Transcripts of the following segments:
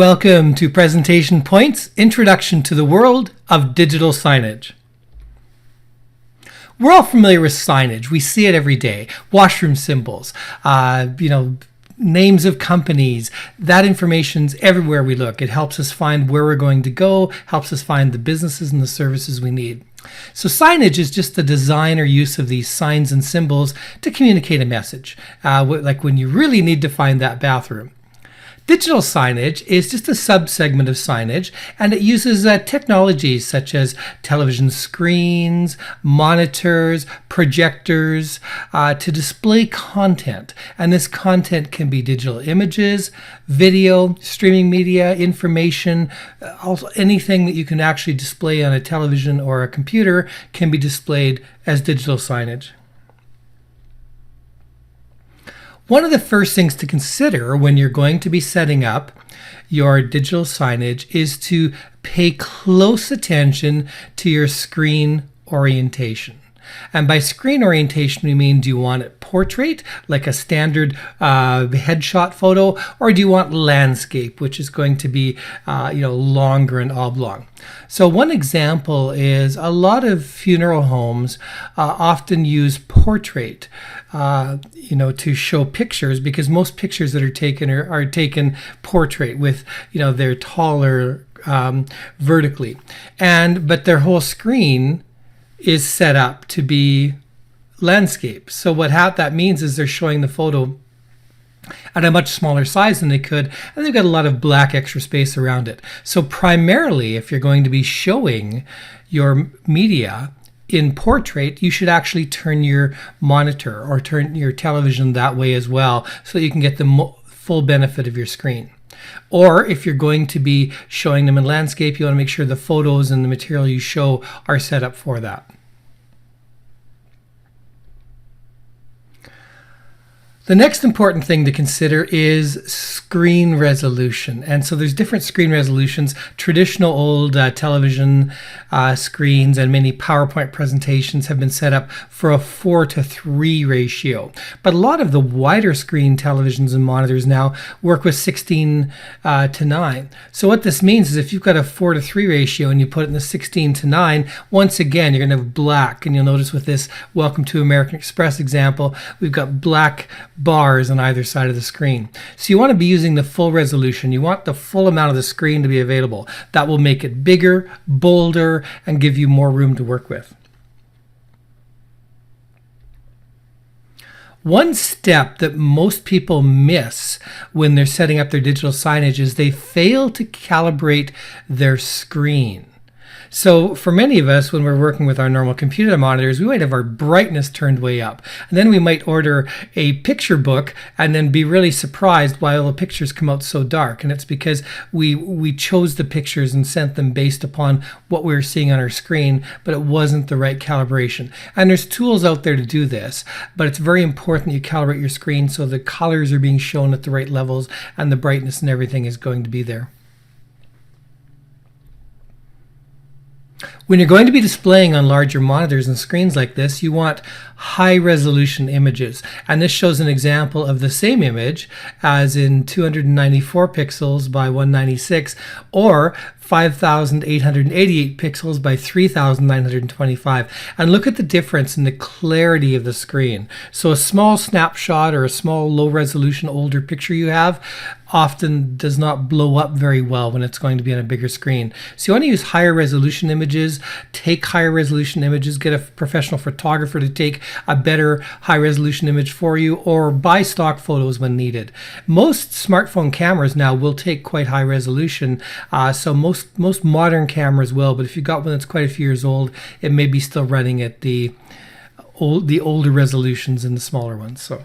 Welcome to Presentation Point's Introduction to the World of Digital Signage. We're all familiar with signage. We see it every day. Washroom symbols, names of companies. That information's everywhere we look. It helps us find where we're going to go, helps us find the businesses and the services we need. So signage is just the design or use of these signs and symbols to communicate a message, like when you really need to find that bathroom. Digital signage is just a subsegment of signage, and it uses technologies such as television screens, monitors, projectors to display content. And this content can be digital images, video, streaming media, information, also anything that you can actually display on a television or a computer can be displayed as digital signage. One of the first things to consider when you're going to be setting up your digital signage is to pay close attention to your screen orientation. And by screen orientation, we mean, do you want it portrait, like a standard headshot photo, or do you want landscape, which is going to be longer and oblong? So one example is a lot of funeral homes often use portrait to show pictures, because most pictures that are taken are taken portrait with, they're taller vertically, but their whole screen is set up to be landscape. So what that means is they're showing the photo at a much smaller size than they could, and they've got a lot of black extra space around it. So primarily, if you're going to be showing your media in portrait, you should actually turn your monitor or turn your television that way as well, so that you can get the full benefit of your screen. Or if you're going to be showing them in landscape, you want to make sure the photos and the material you show are set up for that. The next important thing to consider is screen resolution. And so there's different screen resolutions. Traditional old television screens and many PowerPoint presentations have been set up for a 4:3 ratio. But a lot of the wider screen televisions and monitors now work with 16:9. So what this means is if you've got a 4:3 ratio and you put it in the 16:9, once again, you're going to have black. And you'll notice with this Welcome to American Express example, we've got black bars on either side of the screen. So you want to be using the full resolution. You want the full amount of the screen to be available. That will make it bigger, bolder, and give you more room to work with. One step that most people miss when they're setting up their digital signage is they fail to calibrate their screen. So for many of us, when we're working with our normal computer monitors, we might have our brightness turned way up. And then we might order a picture book and then be really surprised why all the pictures come out so dark. And it's because we chose the pictures and sent them based upon what we were seeing on our screen, but it wasn't the right calibration. And there's tools out there to do this, but it's very important you calibrate your screen so the colors are being shown at the right levels and the brightness and everything is going to be there. When you're going to be displaying on larger monitors and screens like this, you want high resolution images. And this shows an example of the same image as in 294 pixels by 196 or 5,888 pixels by 3,925. And look at the difference in the clarity of the screen. So a small snapshot or a small low resolution older picture you have often does not blow up very well when it's going to be on a bigger screen. So you want to use higher resolution images, take higher resolution images, get a professional photographer to take a better high resolution image for you, or buy stock photos when needed. Most smartphone cameras now will take quite high resolution, so most modern cameras will, but if you've got one that's quite a few years old, it may be still running at the older resolutions and the smaller ones. So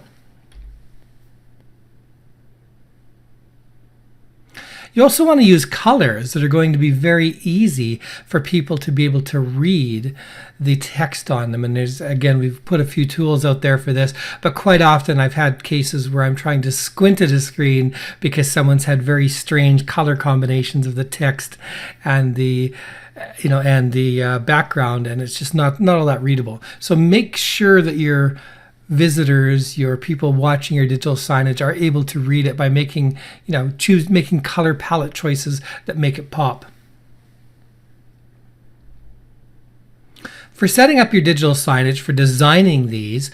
you also want to use colors that are going to be very easy for people to be able to read the text on them. And we've put a few tools out there for this, but quite often I've had cases where I'm trying to squint at a screen because someone's had very strange color combinations of the text and the background, and it's just not all that readable. So make sure that you're visitors, your people watching your digital signage are able to read it by making, making color palette choices that make it pop. For setting up your digital signage, for designing these,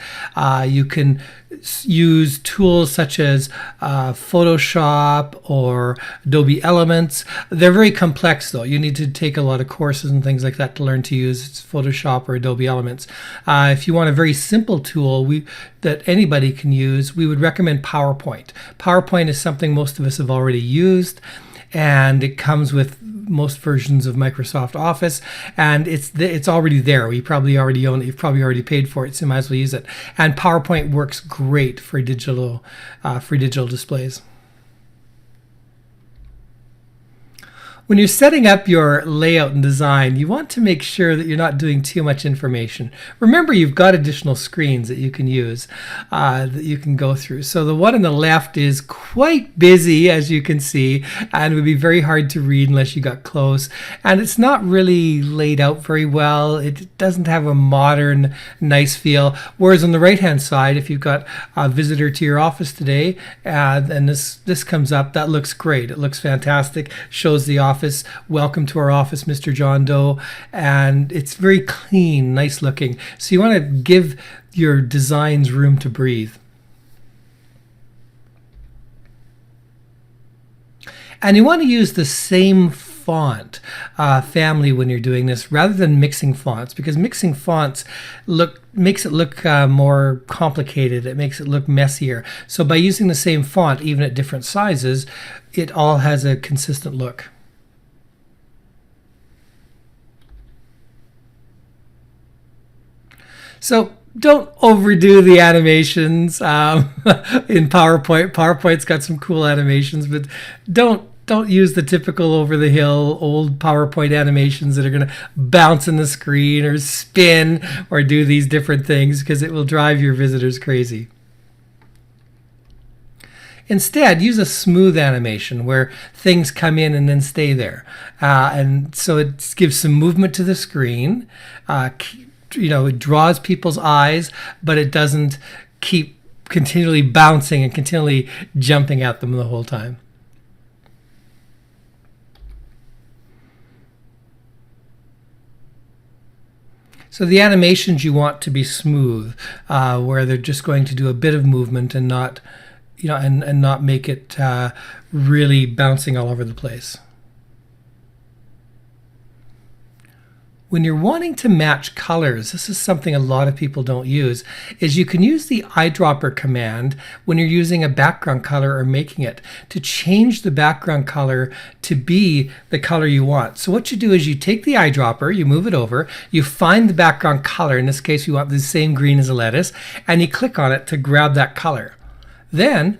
you can use tools such as Photoshop or Adobe Elements. They're very complex though. You need to take a lot of courses and things like that to learn to use Photoshop or Adobe Elements. If you want a very simple tool that anybody can use, we would recommend PowerPoint. PowerPoint is something most of us have already used, and it comes with most versions of Microsoft Office, and it's already there. You probably already own it. You've probably already paid for it, so you might as well use it. And PowerPoint works great for digital displays. When you're setting up your layout and design, you want to make sure that you're not doing too much information. Remember, you've got additional screens that you can use, that you can go through. So the one on the left is quite busy, as you can see, and would be very hard to read unless you got close. And it's not really laid out very well. It doesn't have a modern, nice feel. Whereas on the right-hand side, if you've got a visitor to your office today, and this comes up, that looks great. It looks fantastic. Shows the office. Welcome to our office, Mr. John Doe. And it's very clean, nice looking. So you want to give your designs room to breathe. And you want to use the same font family when you're doing this, rather than mixing fonts, because mixing fonts makes it look more complicated. It makes it look messier. So by using the same font, even at different sizes, it all has a consistent look. So don't overdo the animations in PowerPoint. PowerPoint's got some cool animations, but don't use the typical over-the-hill old PowerPoint animations that are going to bounce in the screen or spin or do these different things, because it will drive your visitors crazy. Instead, use a smooth animation where things come in and then stay there. And so it gives some movement to the screen. It draws people's eyes, but it doesn't keep continually bouncing and continually jumping at them the whole time. So the animations you want to be smooth, where they're just going to do a bit of movement and not, and not make it really bouncing all over the place. When you're wanting to match colors, this is something a lot of people don't use, is you can use the eyedropper command when you're using a background color or making it to change the background color to be the color you want. So what you do is you take the eyedropper, you move it over, you find the background color, in this case we want the same green as a lettuce, and you click on it to grab that color. Then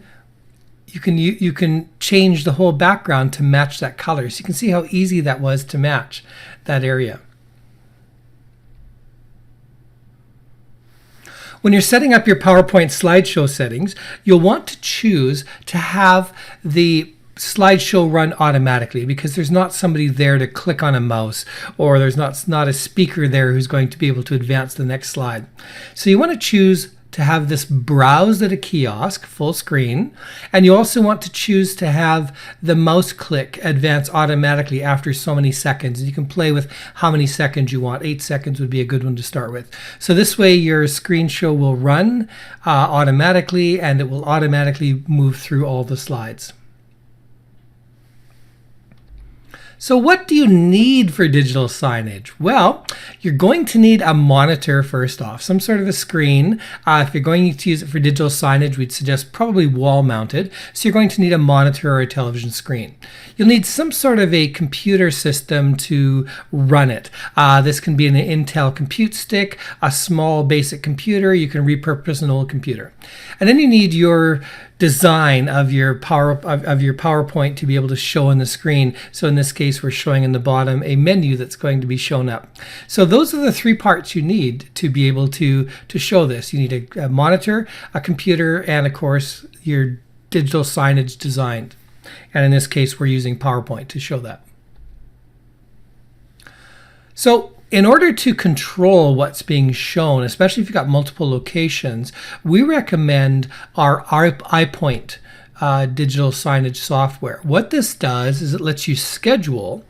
you can change the whole background to match that color. So you can see how easy that was to match that area. When you're setting up your PowerPoint slideshow settings, you'll want to choose to have the slideshow run automatically, because there's not somebody there to click on a mouse, or there's not a speaker there who's going to be able to advance the next slide. So you want to choose to have this browse at a kiosk, full screen, and you also want to choose to have the mouse click advance automatically after so many seconds. And you can play with how many seconds you want. 8 seconds would be a good one to start with. So this way your screen show will run automatically, and it will automatically move through all the slides. So what do you need for digital signage? Well, you're going to need a monitor first off, some sort of a screen. If you're going to use it for digital signage, we'd suggest probably wall mounted. So you're going to need a monitor or a television screen. You'll need some sort of a computer system to run it. This can be an Intel compute stick, a small basic computer. You can repurpose an old computer. And then you need your design of your PowerPoint to be able to show on the screen. So in this case, we're showing in the bottom a menu that's going to be shown up. So those are the 3 parts you need to be able to show this. You need a monitor, a computer, and of course your digital signage designed. And in this case, we're using PowerPoint to show that. So In order to control what's being shown, especially if you've got multiple locations, we recommend our iPoint digital signage software. What this does is it lets you schedule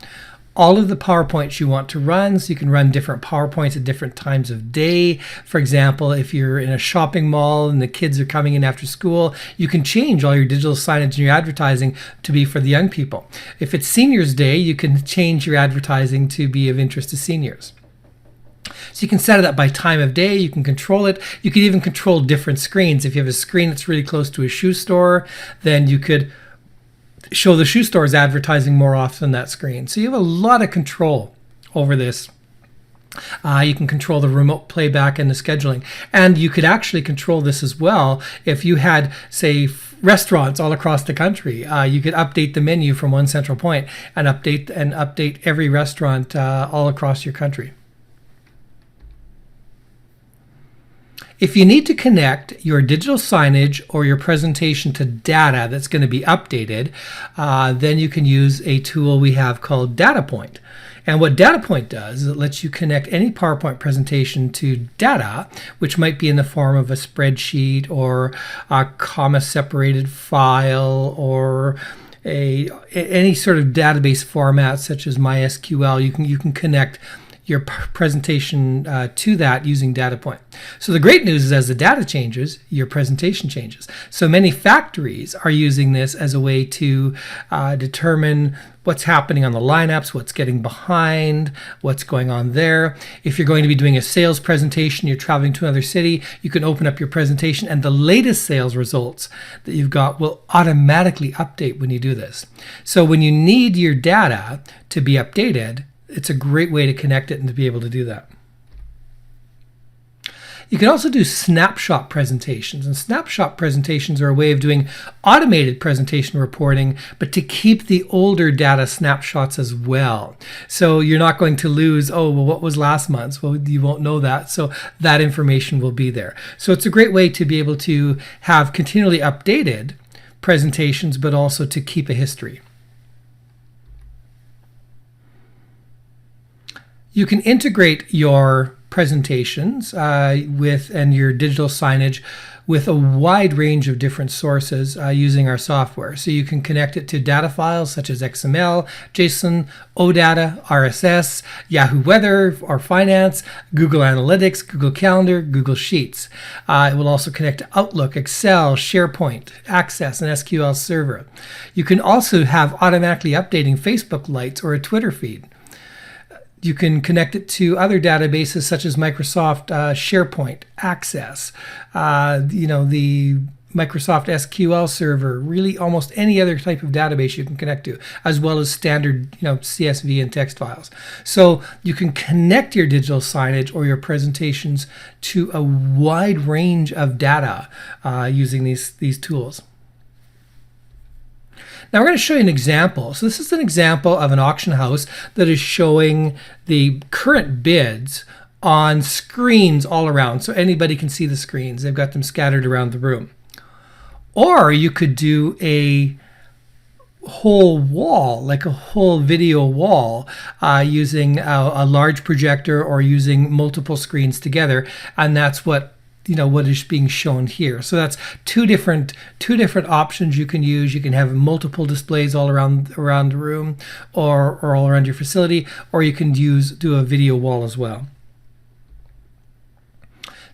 all of the PowerPoints you want to run, so you can run different PowerPoints at different times of day. For example, if you're in a shopping mall and the kids are coming in after school, you can change all your digital signage and your advertising to be for the young people. If it's Seniors Day, you can change your advertising to be of interest to seniors. So you can set it up by time of day, you can control it. You can even control different screens. If you have a screen that's really close to a shoe store, then you could show the shoe store's advertising more often on that screen. So you have a lot of control over this. You can control the remote playback and the scheduling. And you could actually control this as well if you had, say, restaurants all across the country. You could update the menu from one central point and update every restaurant all across your country. If you need to connect your digital signage or your presentation to data that's going to be updated, then you can use a tool we have called DataPoint. And what DataPoint does is it lets you connect any PowerPoint presentation to data, which might be in the form of a spreadsheet or a comma-separated file or any sort of database format such as MySQL. You can connect your presentation to that using DataPoint. So the great news is as the data changes, your presentation changes. So many factories are using this as a way to determine what's happening on the lineups, what's getting behind, what's going on there. If you're going to be doing a sales presentation, you're traveling to another city, you can open up your presentation and the latest sales results that you've got will automatically update when you do this. So when you need your data to be updated, it's a great way to connect it and to be able to do that. You can also do snapshot presentations, and snapshot presentations are a way of doing automated presentation reporting, but to keep the older data snapshots as well. So you're not going to lose, oh, well, what was last month's? Well, you won't know that, so that information will be there. So it's a great way to be able to have continually updated presentations, but also to keep a history. You can integrate your presentations and your digital signage with a wide range of different sources using our software. So you can connect it to data files such as XML, JSON, OData, RSS, Yahoo Weather or Finance, Google Analytics, Google Calendar, Google Sheets. It will also connect to Outlook, Excel, SharePoint, Access, and SQL Server. You can also have automatically updating Facebook lights or a Twitter feed. You can connect it to other databases such as Microsoft SharePoint, Access, the Microsoft SQL Server, really almost any other type of database you can connect to, as well as standard CSV and text files. So you can connect your digital signage or your presentations to a wide range of data using these tools. Now we're going to show you an example. So this is an example of an auction house that is showing the current bids on screens all around, so anybody can see the screens. They've got them scattered around the room. Or you could do a whole wall, like a whole video wall, using a large projector or using multiple screens together, and that's what is being shown here. So that's two different options you can use. You can have multiple displays all around the room or all around your facility, or you can do a video wall as well.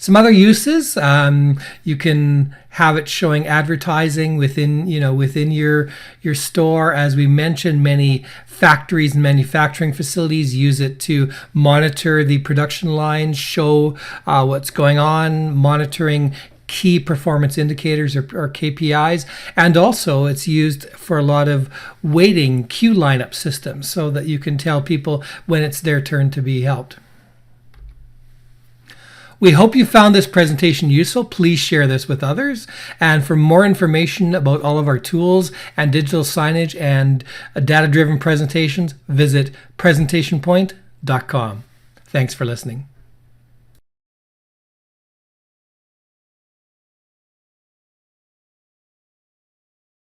Some other uses, you can have it showing advertising within your store. As we mentioned, many factories and manufacturing facilities use it to monitor the production lines, show what's going on, monitoring key performance indicators or KPIs, and also it's used for a lot of waiting queue lineup systems so that you can tell people when it's their turn to be helped. We hope you found this presentation useful. Please share this with others. And for more information about all of our tools and digital signage and data-driven presentations, visit PresentationPoint.com. Thanks for listening.